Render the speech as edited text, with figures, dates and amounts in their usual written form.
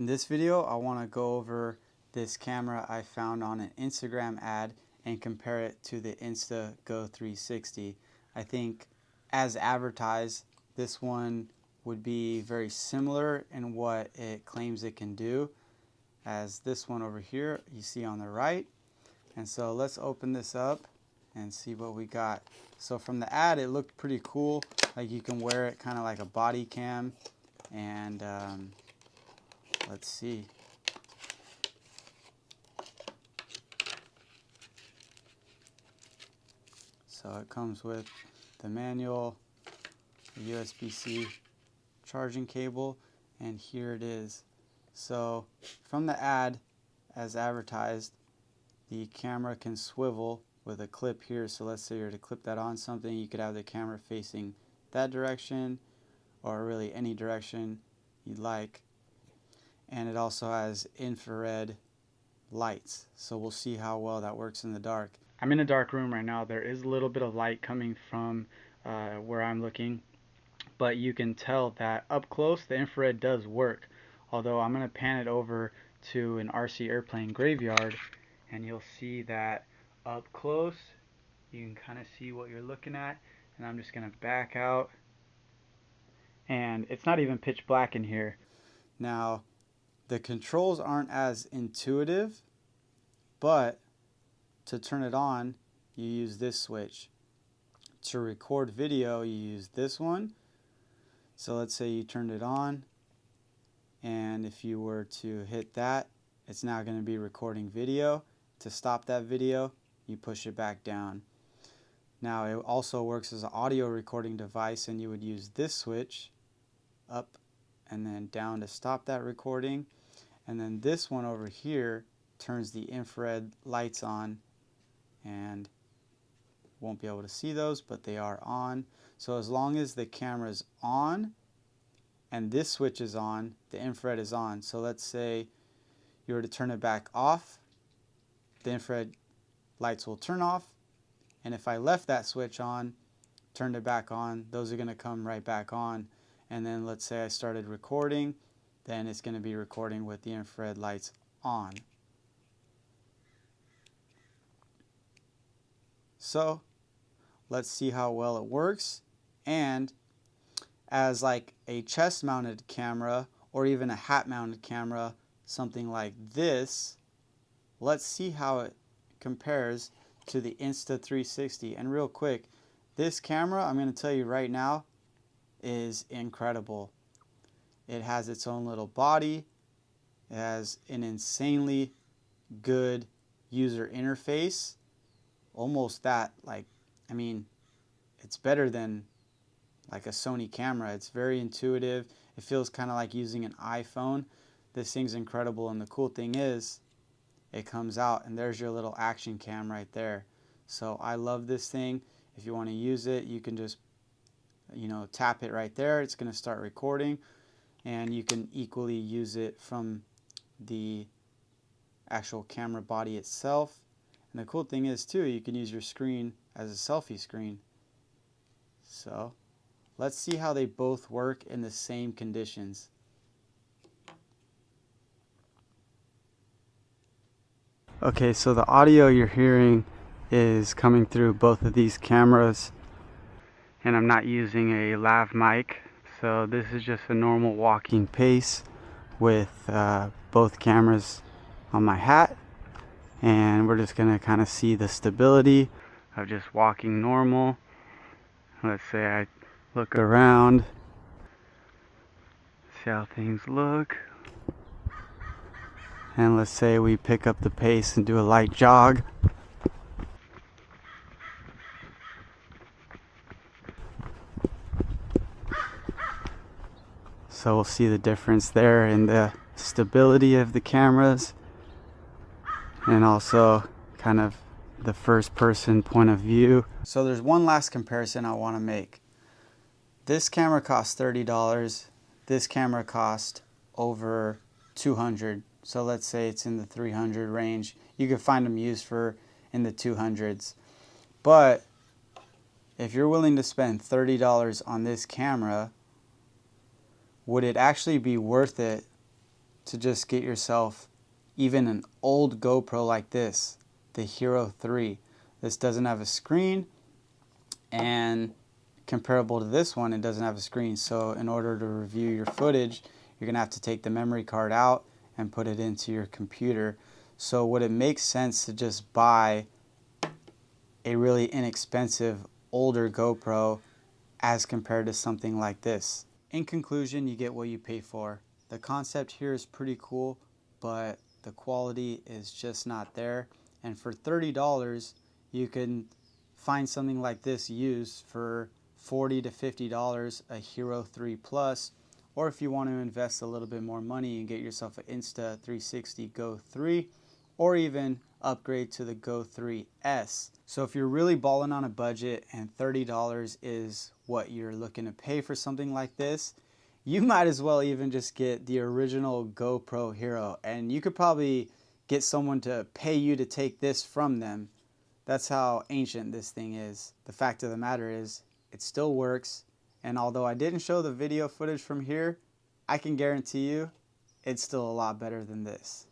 In this video, I want to go over this camera I found on an Instagram ad and compare it to the Instago 360. I think as advertised, this one would be very similar in what it claims it can do as this one over here you see on the right. And so let's open this up and see what we got. So from the ad, it looked pretty cool. Like you can wear it kind of like a body cam. And let's see. So it comes with the manual, the USB-C charging cable, and here it is. So from the ad, as advertised, the camera can swivel with a clip here. So let's say you're to clip that on something, you could have the camera facing that direction or really any direction you'd like. And it also has infrared lights, so we'll see how well that works in the dark. I'm in a dark room right now. There is a little bit of light coming from where I'm looking, but you can tell that up close the infrared does work. Although I'm going to pan it over to an RC airplane graveyard, and you'll see that up close you can kind of see what you're looking at. And I'm just going to back out, and it's not even pitch black in here. Now the controls aren't as intuitive, but to turn it on, you use this switch. To record video, you use this one. So let's say you turned it on, and if you were to hit that, it's now going to be recording video. To stop that video, you push it back down. Now it also works as an audio recording device, and you would use this switch up and then down to stop that recording. And then this one over here turns the infrared lights on, and won't be able to see those, but they are on. So as long as the camera's on and this switch is on, the infrared is on. So let's say you were to turn it back off, the infrared lights will turn off. And if I left that switch on, turned it back on, those are going to come right back on. And then let's say I started recording, then it's going to be recording with the infrared lights on. So let's see how well it works. And as like a chest mounted camera or even a hat mounted camera, something like this, let's see how it compares to the Insta360. And real quick, this camera, I'm going to tell you right now, is incredible. It has its own little body. It has an insanely good user interface. Almost that, like, I mean, it's better than like a Sony camera. It's very intuitive. It feels kind of like using an iPhone. This thing's incredible, and the cool thing is it comes out and there's your little action cam right there. So I love this thing. If you want to use it, you can just tap it right there. It's going to start recording, and you can equally use it from the actual camera body itself. And the cool thing is too, you can use your screen as a selfie screen. So let's see how they both work in the same conditions. Okay, so the audio you're hearing is coming through both of these cameras, and I'm not using a lav mic, so this is just a normal walking pace with both cameras on my hat. And we're just gonna kind of see the stability of just walking normal. Let's say I look around, see how things look. And let's say we pick up the pace and do a light jog. So we'll see the difference there in the stability of the cameras, and also kind of the first person point of view. So there's one last comparison I want to make. This camera costs $30. This camera cost over $200. So let's say it's in the $300 range. You can find them used for in the $200s. But if you're willing to spend $30 on this camera, would it actually be worth it to just get yourself even an old GoPro like this, the Hero 3. This doesn't have a screen, and comparable to this one, it doesn't have a screen. So in order to review your footage, you're gonna have to take the memory card out and put it into your computer. So would it make sense to just buy a really inexpensive older GoPro as compared to something like this? In conclusion, you get what you pay for. The concept here is pretty cool, but the quality is just not there. And for $30, you can find something like this used for $40 to $50, a Hero 3 Plus, or if you want to invest a little bit more money and get yourself an Insta360 Go 3, or even upgrade to the Go 3S. So if you're really balling on a budget and $30 is what you're looking to pay for something like this, you might as well even just get the original GoPro Hero, and you could probably get someone to pay you to take this from them. That's how ancient this thing is. The fact of the matter is, it still works, and although I didn't show the video footage from here, I can guarantee you it's still a lot better than this.